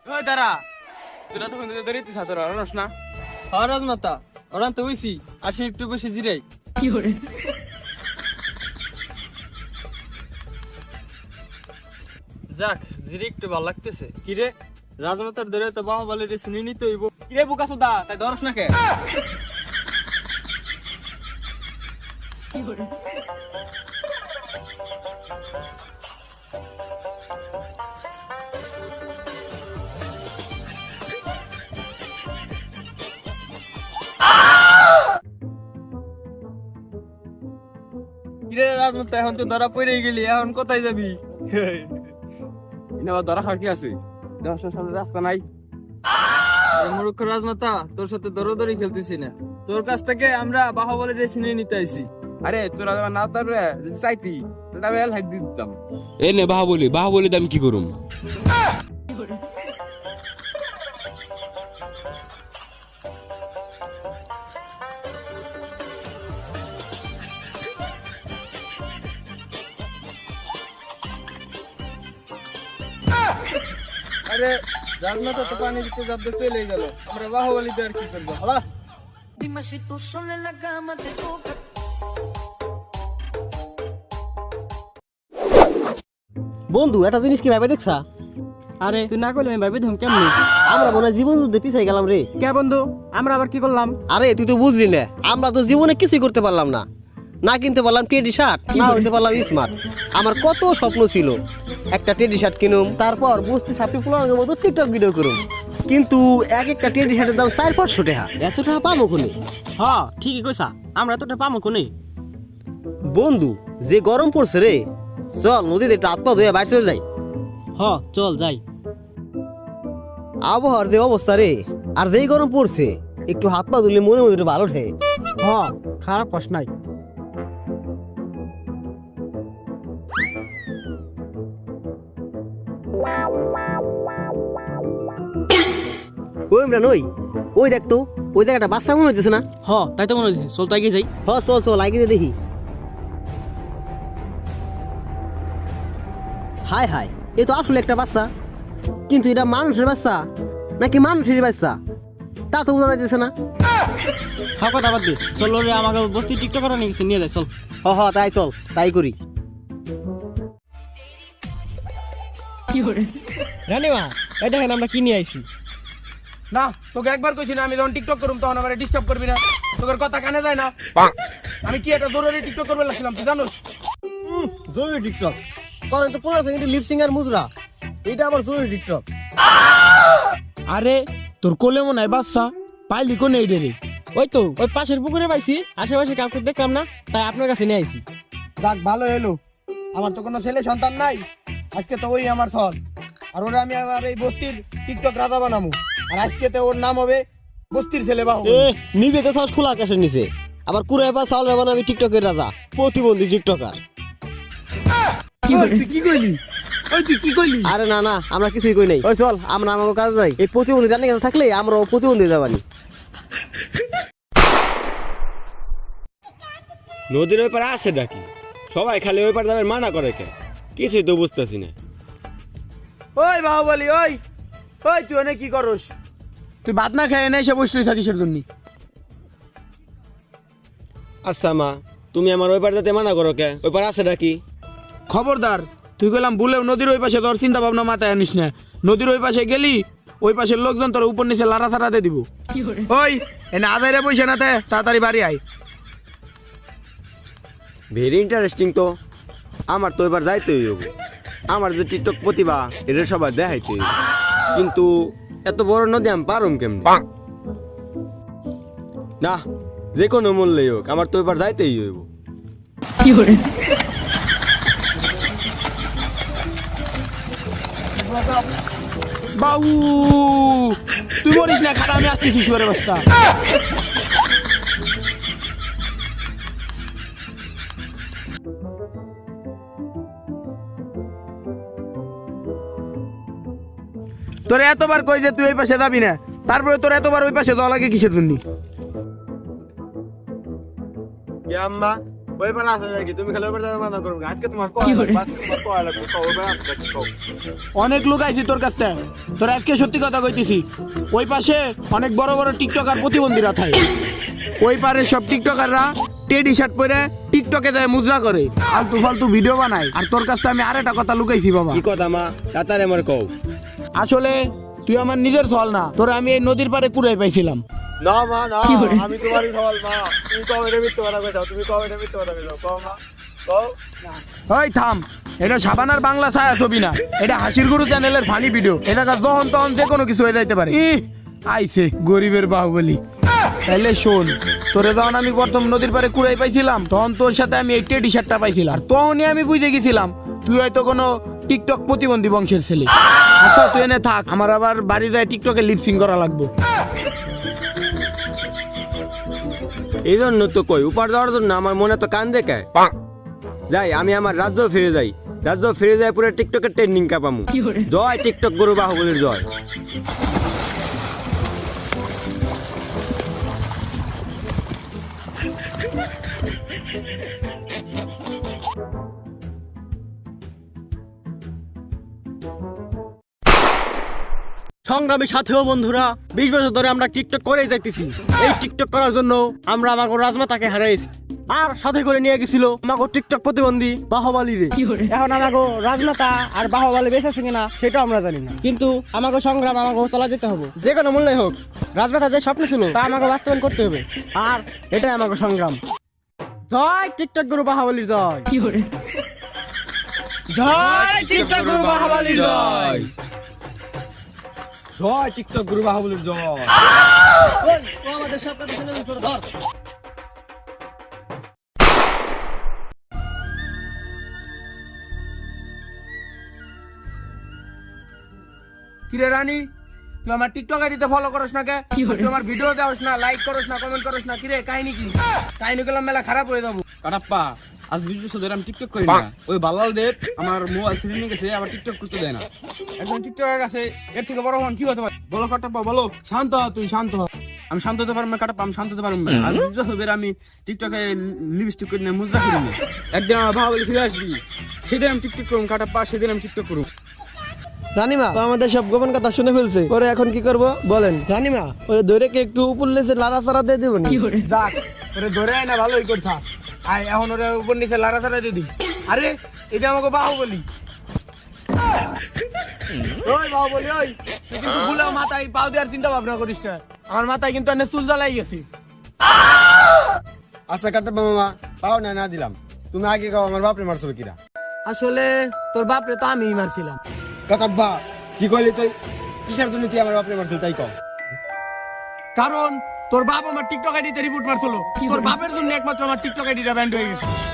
ওই দাঁড়া, তোরা তখন ধরে দিছিস তোরা রস না। হ্যাঁ রাজমাতা, ওরা তো হইছি, আসি একটু বসে জিরাই। যাক, জিরে একটু ভালো লাগতেছে। কিরে রাজমাতার ধরে তো বাহুবলীর শুনি নিতে হইব। কিরে বুকা সুদা, তাই ধরস না কে? কিরে রাজমাতা, এখন তো ধরা পড়ে গেলি, এখন কোথায় যাবি? এনে আবার ধরা খাওয়ার কি আছে? দশটার সামনে রাস্তা নাই। মূর্খ রাজমাতা, তোর সাথে দৌড়াদৌড়ি খেলতেছি না। তোর কাছ থেকে আমরা বাহুবলীর শুনে নিতে আইছি। আরে তোরা যখন না তারপরে চাইতি, তোরা আমি হেল্প দিয়ে দিতাম। এ নে বাহুবলী দাম কি করুম? আরে রাজমাতা তো পানি দিতে যাতে চলে গেল, আমরা বাহুবলীতে আর কি করবো? হলা Dime si tú sola en la cama te toca. বন্ধু একটা জিনিস কি ভাবে দেখছা? আরে তুই না করলে আমি ভাবি ধুম কেমনি? আমরা মনে হয় জীবন যুদ্ধে পিছাই গেলাম রে। কে বন্ধু, আমরা আবার কি করলাম? আরে তুই তো বুঝলি না, আমরা তো জীবনে কিছুই করতে পারলাম না। না কিনতে পারলাম টেডি শার্ট, না হইতে পারলাম স্মার্ট। আমার কত স্বপ্ন ছিল একটা টেডি শার্ট কিনুম, তারপর বস্তি ছাপি পোলানোর মতো টিকটক ভিডিও করুম। কিন্তু এক একটা টেডি শার্টের দাম 400-500 টাকা। এত টাকা পাবো কোনে? হ্যাঁ ঠিকই কইছা, আমরা তো পামো কোনে। বন্ধু যে গরম পড়ছে রে, চল নদীতে একটু হাত পা ধুয়ে বাইরে চলে যাই। হ চল যাই। আবহাওয়ার যে অবস্থা রে, আর যেই গরম পড়ছে, একটু হাত পা ধুলে মনে মনে একটু ভালো ঠে। হ্যাঁ খারাপ প্রশ্ন নাই। ওই ইমরান, ওই দেখতো, ওই জায়গাটা বাচ্চা মনে হইতেছে না? হ তাই তো মনে হচ্ছে, চল তাই গিয়ে যাই। হ চল চল আগে দেখি। হাই হাই, এ তো আসলে একটা বাচ্চা, কিন্তু এটা মানুষের বাচ্চা নাকি মানুষের বাচ্চা তা তো বোঝা যাইতেছে না। হ্যাঁ কথা বাদ দে, চল রে, আমাকে বস্তি টিকটক করা নিয়ে নিয়ে যায়, চল। হ হ তাই চল, তাই করি। রানীমা, এই দেখেন আমরা কি নিয়ে আইছি। না, তোকে একবার কইছি না আমি যখন টিকটক করুম তখন আমার ডিস্টার্ব করবি না। তোর কথা কানে যায় না। আমি কি একটা জরুরি টিকটক করবে লাগছিলাম, তুই জানোস? জরুরি টিকটক তখন তো 15 সেকেন্ড লিপ সিঙ্গার মুজরা, এটা আবার জরুরি টিকটক। আরে তোর কোলে মনে হয় বাচ্চা, পাইলি কোনে এইটা রে? ওই তো ওই পাশের পুকুরে পাইছি, আশেপাশে কাউকে দেখলাম না, তাই আপনার কাছে নিয়ে আইছি। যাক ভালো হলো, আমার তো কোনো ছেলে সন্তান নাই, আজকে তো ওই আমার ফল। আর ওরা আমি আমার এই বস্তির টিকটক রাজা বানামু, আর আজকে তো ওর নাম হবে বস্তির ছেলে বাহু। এ নিজে তো সব খোলা আকাশের নিচে, আবার কুড়াই বা চাউলের বানাবি টিকটকের রাজা, প্রতিবন্ধী টিকটকার। তুই কি কইলি? ওই তুই কি কইলি? আরে না না, আমরা কিছুই কই নাই। ওই চল, আমরা আমাকে কাজ নাই। এই প্রতিবন্ধী জানি কাছে থাকলে আমরাও প্রতিবন্ধী যাবানি। নদীর ওই পারে আছে ডাকি, সবাই খালি ওই পারে যাবে মানা করে কে? কিছুই তো বুঝতেছি না। ওই বাহুবলী, ওই ওই তুই অনেক কি করস? তুই ভাত না খেয়ে নাই সে বসে থাকিস এর জন্য। আচ্ছা মা, তুমি আমার ওই পারে যেতে মানা করো কে? ওই পারে আছে ডাকি। খবরদার, তুই গেলাম ভুলেও নদীর ওই পাশে তোর চিন্তা ভাবনা মাথায় আনিস না। নদীর ওই পাশে গেলি ওই পাশের লোকজন তোর উপর নিচে লাড়া ছাড়াতে দিব। ওই এনে আদাইরে পয়সা না তে, তাড়াতাড়ি বাড়ি আয়। ভেরি ইন্টারেস্টিং তো। আমার তো এবার যাইতেই হইব, আমার যে টিকটক প্রতিভা এটা সবার দেখাইতে হইব। কিন্তু এত বড় নদী আমি পারুম কেমনে? না, যে কোনো মূল্যেই হোক আমার তো এবার যাইতেই হইব। বাবু তুই মরিস না, খাটা আমি আসতেছি শুয়ারের বাচ্চা। তোর এতবার কই যে তুই ওই পাশে যাবি না, তারপরে তোর এতবার ওই পাশে যাওয়া লাগে কিসের জন্য? আম্মা ওই পারে আছে নাকি তুমি খালি ওই পারে যাবে মানা করবে আজকে তোমার কল লাগবে ওই পারে আছে নাকি কও অনেক লোক আইছি তোর কাছ থেকে তোর আজকে সত্যি কথা কইতেছি ওই পাশে অনেক বড় বড় টিকটকার প্রতিবন্ধীরা থাকে ওই পারে সব টিকটকাররা টেডি শার্ট পরে টিকটকে যায় মুজরা করে ফালতু ফালতু ভিডিও বানায় আর তোর কাছ থেকে আমি আরেকটা কথা লুকাইছি বাবা কি কথা মা তাতারে আমার কও আসলে তুই আমার নিজের ছল না তোরা আমি এই নদীর পারে কুড়াই পাইছিলাম না মা না আমি তোমারই সওয়াল মা তুমি কও এটা মিথ্যা কথা কইছো তুমি কও এটা মিথ্যা কথা কইছো কও মা কও ওই থাম এটা সাবানার বাংলা ছায়া ছবি না এটা হাসির গুরু চ্যানেলের ফানি ভিডিও এটা যখন তখন যে কোনো কিছু হয়ে যাইতে পারে আইছে গরিবের বাহুবলি তাইলে শোন তোরে যখন আমি প্রথম নদীর পারে কুড়াই পাইছিলাম তখন তোর সাথে আমি এই টেডি শার্টটা পাইছিলাম আর তখনই আমি বুঝে গেছিলাম তুই হয়তো কোনো টিকটক প্রতিবন্ধী বংশের ছেলে আচ্ছা তুই এনে থাক আমার আবার বাড়ি যায় টিকটকে লিপসিং করা লাগবে এই জন্য তো কই উপর যাওয়ার জন্য আমার মনে তো কান দেখায় যাই আমি আমার রাজ্য ফিরে যাই রাজ্য ফিরে যায় পুরো টিকটকের ট্রেন্ডিং কাপামু জয় টিকটক গুরু বাহুবলীর জয় সংগ্রামী সাথী ও বন্ধুরা 20 বছর ধরে আমরা টিকটক করেই যাইতেছি এই টিকটক করার জন্য আমরা আমাকে রাজমাতাকে হারাইছি আর সাথে করে নিয়ে গেছিল আমাকে টিকটক প্রতিবন্ধী বাহুবলী রে এখন আমাকে রাজমাতা আর বাহুবলী বেঁচে আছে কিনা সেটাও আমরা জানি না কিন্তু আমাকে সংগ্রাম আমাকে চালা যেতে হবে যে কোনো মূল্যে হোক রাজমাতা যে স্বপ্ন ছিল তা আমাকে বাস্তবায়ন করতে হবে আর এটাই আমাকে সংগ্রাম জয় টিকটক গুরু বাহুবলী জয় জয় টিকটক গুরু বাহুবলী জয় জয় টিকটক গুরু বাহুবলীর জয় আমাদের সব কথা শুনে ধর কিরে রানী তুই আমার টিকটক আইডিতে ফলো করস না কে তুই আমার ভিডিও দেওস না লাইক করস না কমেন্ট করস না কিরে কাহিনী কি কাহিনী গুলো মেলা খারাপ হয়ে যাবো কাটাপ্পা আজ 20 বছর ধরে আমি টিকটক করি না ওই বালাল দেব আমার মোবাইল ছিনিয়ে নিয়ে গেছে আবার টিকটক করতে দেয় না একজন টিকটকার আছে এর থেকে বড় হন কি হতে পারে বলো কাটাপ্পা বলো শান্ত হ তুই শান্ত হ আমি শান্ত হতে পারবো না কাটাপ্পা আমি শান্ত হতে পারবো না আজ 20 বছর ধরে আমি টিকটকে লিপস্টিক করে না মুজরা করি না একদিন আমার বাহুবলী ফিরে আসবি সেদিন আমি টিকটক করুম কাটাপ্পা সেদিন আমি টিকটক করুম রানীমা তো আমাদের সব গোপন কথা শুনে ফেলছে ওরে এখন কি করব বলেন রানীমা ওরে ধরে কি একটু উপর নিচে লাড়াচাড়া দিয়ে দেবো যাক ওরে ধরে আয় না ভালোই করছা আয় এখন ওরে উপর নিচে লাড়াচাড়া দিয়ে দিই আরে এটা আমাকে বাহুবলী ওই বাহুবলী ওই তুই কিন্তু ভুলে মাথায় পাও দেওয়ার চিন্তা ভাবনা করিস না আমার মাথায় কিন্তু অনেক চুল জ্বালাই গেছে আচ্ছা কাটাপ্পা মামা পাও না না দিলাম তুমি আগে কও আমার বাপরে মারছিল কিরা আসলে তোর বাপরে তো আমিই মারছিলাম কাটাপ্পা কি কইলি তুই কিসের জন্য তুই আমার বাপরে মারছিল তাই কও কারণ তোর বাপ আমার টিকটক আইডিতে রিপোর্ট মারছিল তোর বাপের জন্য একমাত্র আমার টিকটক আইডিটা ব্যান্ড হয়ে গেছে